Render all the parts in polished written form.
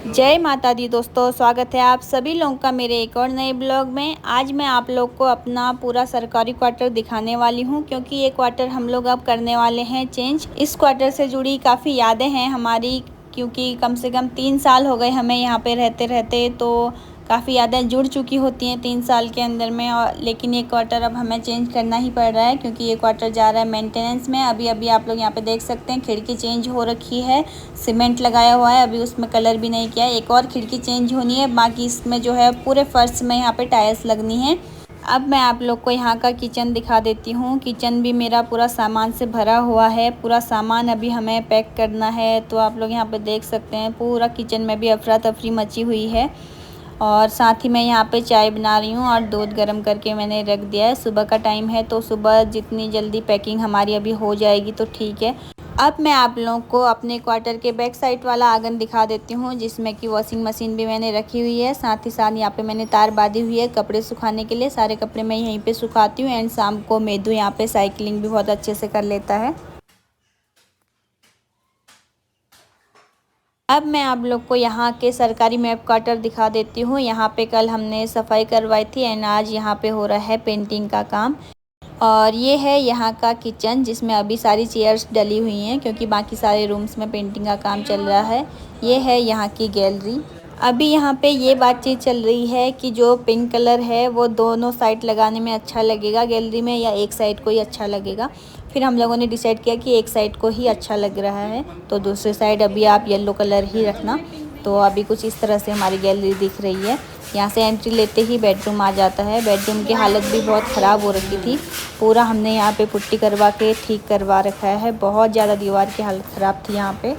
जय माता दी दोस्तों, स्वागत है आप सभी लोगों का मेरे एक और नए ब्लॉग में। आज मैं आप लोग को अपना पूरा सरकारी क्वार्टर दिखाने वाली हूं, क्योंकि ये क्वार्टर हम लोग अब करने वाले हैं चेंज। इस क्वार्टर से जुड़ी काफ़ी यादें हैं हमारी, क्योंकि कम से कम 3 साल हो गए हमें यहाँ पे रहते रहते, तो काफ़ी यादें जुड़ चुकी होती हैं 3 साल के अंदर में। और लेकिन ये क्वार्टर अब हमें चेंज करना ही पड़ रहा है, क्योंकि ये क्वार्टर जा रहा है मेंटेनेंस में। अभी अभी आप लोग यहाँ पे देख सकते हैं खिड़की चेंज हो रखी है, सीमेंट लगाया हुआ है, अभी उसमें कलर भी नहीं किया है। एक और खिड़की चेंज होनी है, बाकी इसमें जो है पूरे फर्श में यहाँ पे टाइल्स लगनी है। अब मैं आप लोग को यहाँ का किचन दिखा देती हूँ। किचन भी मेरा पूरा सामान से भरा हुआ है, पूरा सामान अभी हमें पैक करना है। तो आप लोग यहाँ पे देख सकते हैं पूरा किचन में भी अफरा तफरी मची हुई है। और साथ ही मैं यहाँ पे चाय बना रही हूँ और दूध गर्म करके मैंने रख दिया है। सुबह का टाइम है, तो सुबह जितनी जल्दी पैकिंग हमारी अभी हो जाएगी तो ठीक है। अब मैं आप लोगों को अपने क्वार्टर के बैक साइड वाला आंगन दिखा देती हूँ, जिसमें कि वॉशिंग मशीन भी मैंने रखी हुई है। साथ ही साथ यहाँ पे मैंने तार बांधी हुई है कपड़े सुखाने के लिए। सारे कपड़े मैं यहीं पे सुखाती हूँ। एंड शाम को मेदू यहाँ पे साइकिलिंग भी बहुत अच्छे से कर लेता है। अब मैं आप लोग को यहाँ के सरकारी मैप क्वार्टर दिखा देती हूँ। यहाँ पे कल हमने सफाई करवाई थी एंड आज यहाँ पे हो रहा है पेंटिंग का काम। और ये है यहाँ का किचन, जिसमें अभी सारी चेयर्स डली हुई हैं, क्योंकि बाकी सारे रूम्स में पेंटिंग का काम चल रहा है। ये है यहाँ की गैलरी। अभी यहाँ पे ये बातचीत चल रही है कि जो पिंक कलर है वो दोनों साइड लगाने में अच्छा लगेगा गैलरी में, या एक साइड को ही अच्छा लगेगा। फिर हम लोगों ने डिसाइड किया कि एक साइड को ही अच्छा लग रहा है, तो दूसरी साइड अभी आप येलो कलर ही रखना। तो अभी कुछ इस तरह से हमारी गैलरी दिख रही है। यहाँ से एंट्री लेते ही बेडरूम आ जाता है। बेडरूम की हालत भी बहुत ख़राब हो रखी थी, पूरा हमने यहाँ पे पुट्टी करवा के ठीक करवा रखा है। बहुत ज़्यादा दीवार की हालत ख़राब थी यहाँ पे।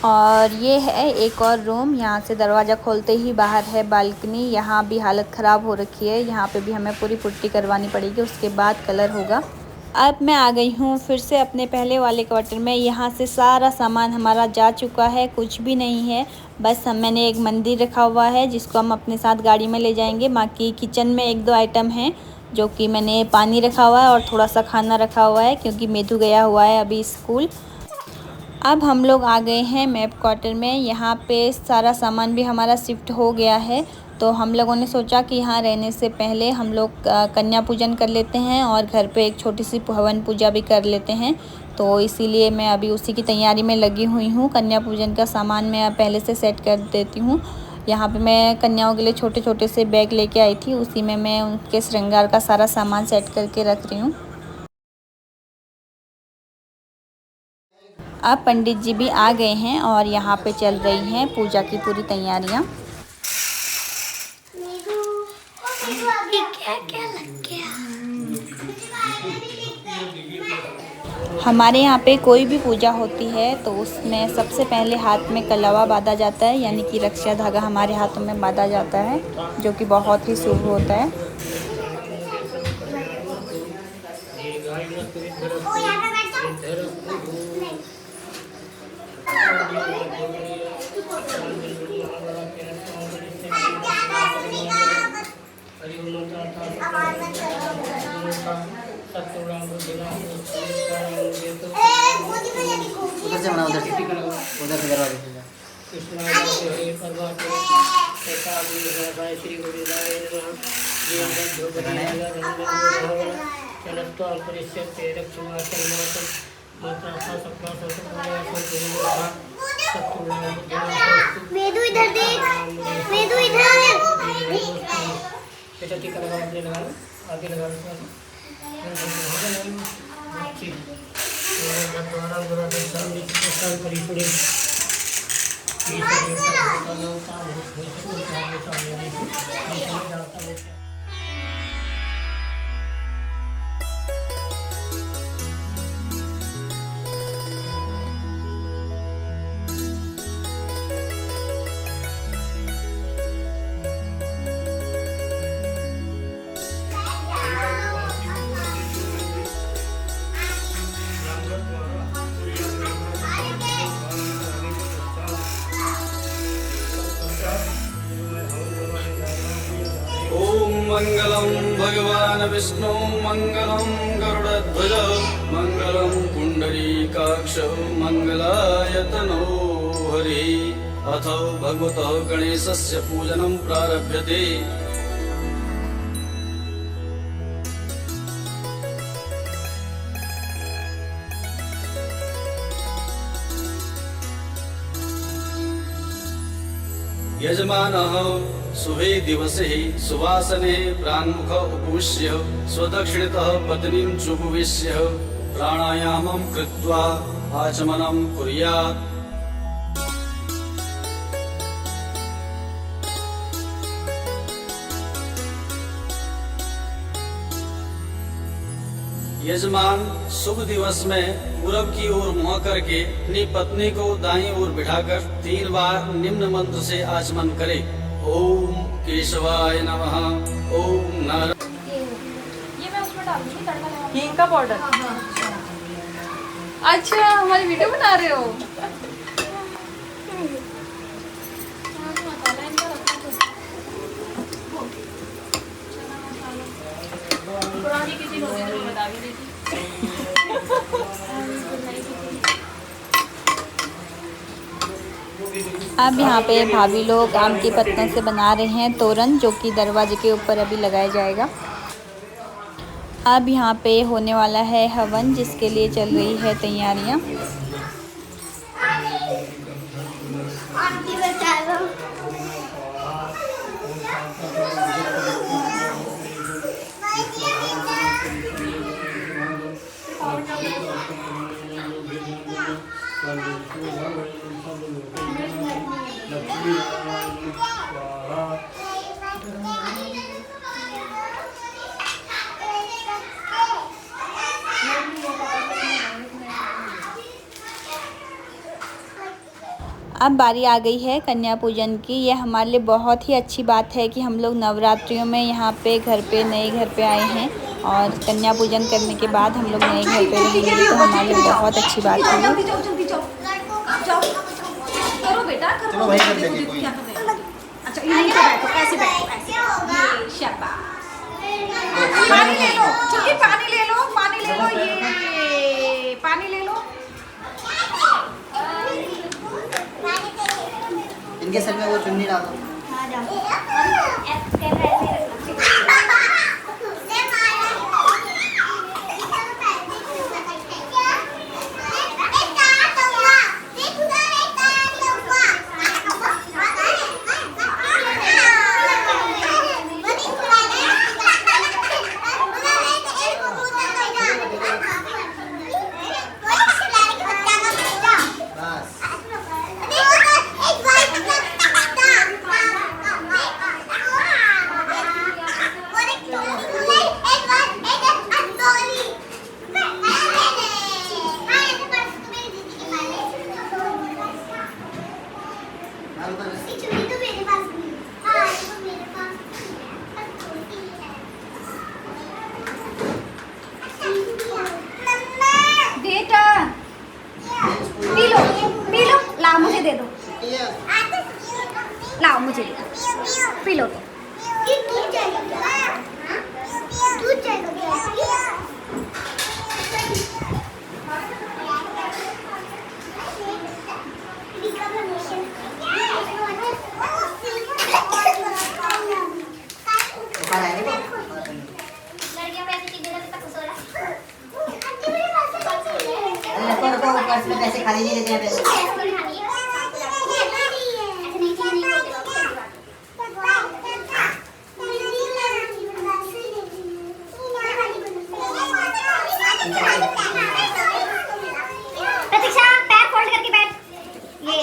और ये है एक और रूम, यहाँ से दरवाज़ा खोलते ही बाहर है बालकनी। यहाँ भी हालत ख़राब हो रखी है, यहाँ पे भी हमें पूरी पुट्टी करवानी पड़ेगी, उसके बाद कलर होगा। अब मैं आ गई हूँ फिर से अपने पहले वाले क्वार्टर में। यहाँ से सारा सामान हमारा जा चुका है, कुछ भी नहीं है। बस मैंने एक मंदिर रखा हुआ है, जिसको हम अपने साथ गाड़ी में ले जाएंगे। बाकी किचन में 1-2 आइटम हैं, जो कि मैंने पानी रखा हुआ है और थोड़ा सा खाना रखा हुआ है, क्योंकि मेधू गया हुआ है अभी स्कूल। अब हम लोग आ गए हैं मैप क्वार्टर में। यहाँ पे सारा सामान भी हमारा शिफ्ट हो गया है, तो हम लोगों ने सोचा कि यहाँ रहने से पहले हम लोग कन्या पूजन कर लेते हैं और घर पे एक छोटी सी हवन पूजा भी कर लेते हैं। तो इसीलिए मैं अभी उसी की तैयारी में लगी हुई हूँ। कन्या पूजन का सामान मैं पहले से सेट कर देती हूँ। यहाँ पे मैं कन्याओं के लिए छोटे छोटे से बैग लेके आई थी, उसी में मैं उनके श्रृंगार का सारा सामान सेट करके रख रही हूँ। अब पंडित जी भी आ गए हैं और यहाँ पे चल रही हैं पूजा की पूरी तैयारियाँ। हमारे यहाँ पे कोई भी पूजा होती है तो उसमें सबसे पहले हाथ में कलवा बांधा जाता है, यानी कि रक्षा धागा हमारे हाथों में बांधा जाता है, जो कि बहुत ही शुभ होता है। उधर से बना, उधर से करवा दीजिएगा। मेदू इधर देख, मेदू इधर। टीका लगा, आगे लगा, आगे लगा। मंगलम भगवान विष्णु मंगलम गरुड़ध्वज मंगलम पुंडरीकाक्ष मंगलायतनो हरि। अथो भगवतः गणेशस्य पूजनं प्रारभ्यते। यजमानः शुभे दिवसे सुवासने प्राङ्मुख उपविश्य स्वदक्षिणतः पत्नीं चोपविश्य प्राणायामं कृत्वा आचमनं कुर्यात्। यजमान शुभ दिवस में पूरब की ओर मुँह करके अपनी पत्नी को दाईं ओर बिठाकर 3 बार निम्न मंत्र से आचमन करे। ओम केशवाय नमः। ओम नारायण। ये मैं उसमें डालूंगी तड़का लगा। हींग का पाउडर। अच्छा हमारी वीडियो बना रहे हो। मसाला इनका रखना तो पुरानी किसी होती तो बता भी देती। अब यहाँ पे भाभी लोग आम की पत्तों से बना रहे हैं तोरण, जो कि दरवाजे के ऊपर अभी लगाया जाएगा। अब यहाँ पे होने वाला है हवन, जिसके लिए चल रही है तैयारियाँ। अब बारी आ गई है कन्या पूजन की। यह हमारे लिए बहुत ही अच्छी बात है कि हम लोग नवरात्रियों में यहाँ पे नए घर पे आए हैं और कन्या पूजन करने के बाद हम लोग नए घर पे रहेंगे, तो हमारे लिए बहुत अच्छी बात है। करो बेटा करो। चलो भाई कर लेंगे कोई। अच्छा यहीं पे बैठो, ऐसे बैठो, ऐसे। ये शाबाश। पानी ले लो, चुकी पानी ले लो, पानी ले लो, ये पानी ले लो। इनके सर में वो चुन्नी डालो। मुझे दे दो, लाओ मुझे पी लो। पैसे खाली नहीं देते हैं पैसे। प्रतीक्षा पैर फोल्ड करके बैठ। ये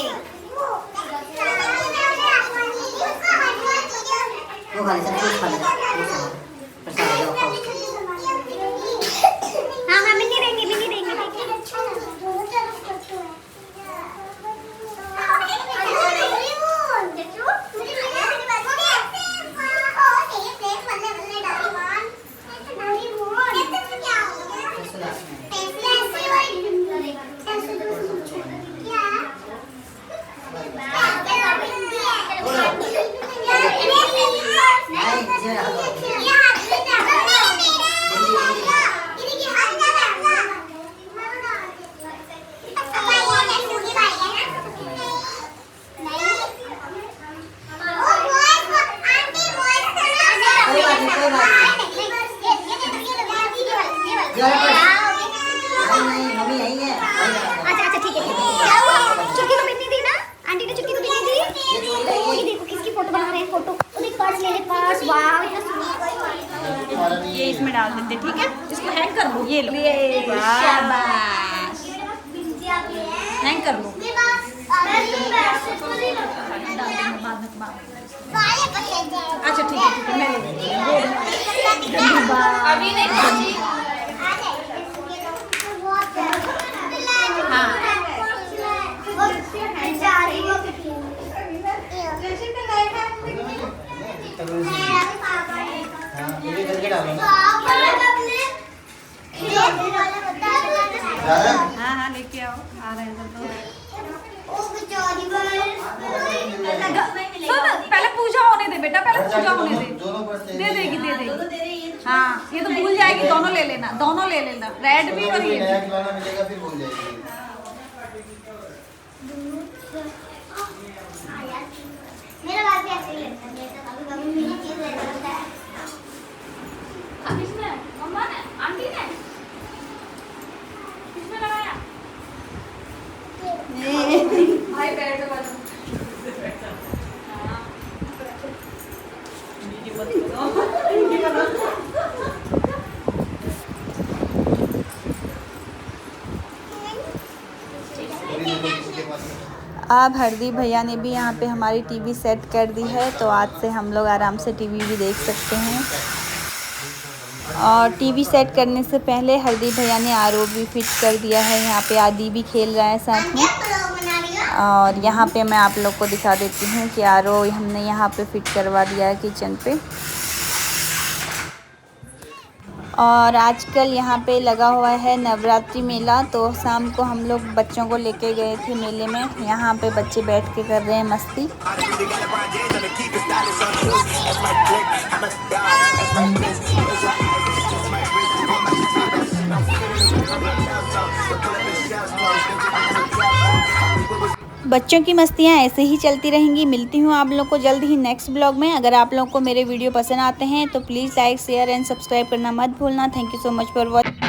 वो खा ले, सब कुछ खा ले। प्रसाद जाओ खाओ। हाँ हाँ मिनी देंगे, मिनी देंगे। बनते, ठीक है। इसको हैंग कर लो, ये लो, शाबाश, हैंग कर लो। अच्छा ठीक है, मैं ले लेती हूँ। अभी नहीं पहुंची। हाँ ये करके डालो ना। हाँ लेके आओ, आ रहे हैं तो। सुन, पहले पूजा होने दे बेटा, पहले पूजा होने दे। दे देगी। हाँ ये तो भूल जाएगी, दोनों ले लेना, दोनों ले लेना, रेड भी और ये नया भी। खिलौना मिलेगा फिर भूल जाएगी। मेरा बात भी ऐसे ही लगता है, कभी कभी मेरी चीज लगता है। किसने? मम्मा ने? आंटी ने? किसने लगाया? भाई बैठ वाला। अब हरदीप भैया ने भी यहाँ पे हमारी टीवी सेट कर दी है, तो आज से हम लोग आराम से टीवी भी देख सकते हैं। और टीवी सेट करने से पहले हरदीप भैया ने आरओ भी फिट कर दिया है। यहाँ पे आदि भी खेल रहा है साथ में। और यहाँ पे मैं आप लोग को दिखा देती हूँ कि आरओ हमने यहाँ पे फिट करवा दिया है किचन पे। और आजकल यहाँ पे लगा हुआ है नवरात्रि मेला, तो शाम को हम लोग बच्चों को लेके गए थे मेले में। यहाँ पे बच्चे बैठ के कर रहे हैं मस्ती। बच्चों की मस्तियाँ ऐसे ही चलती रहेंगी। मिलती हूँ आप लोग को जल्द ही नेक्स्ट ब्लॉग में। अगर आप लोग को मेरे वीडियो पसंद आते हैं तो please like share and subscribe करना मत भूलना। Thank you so much for watching.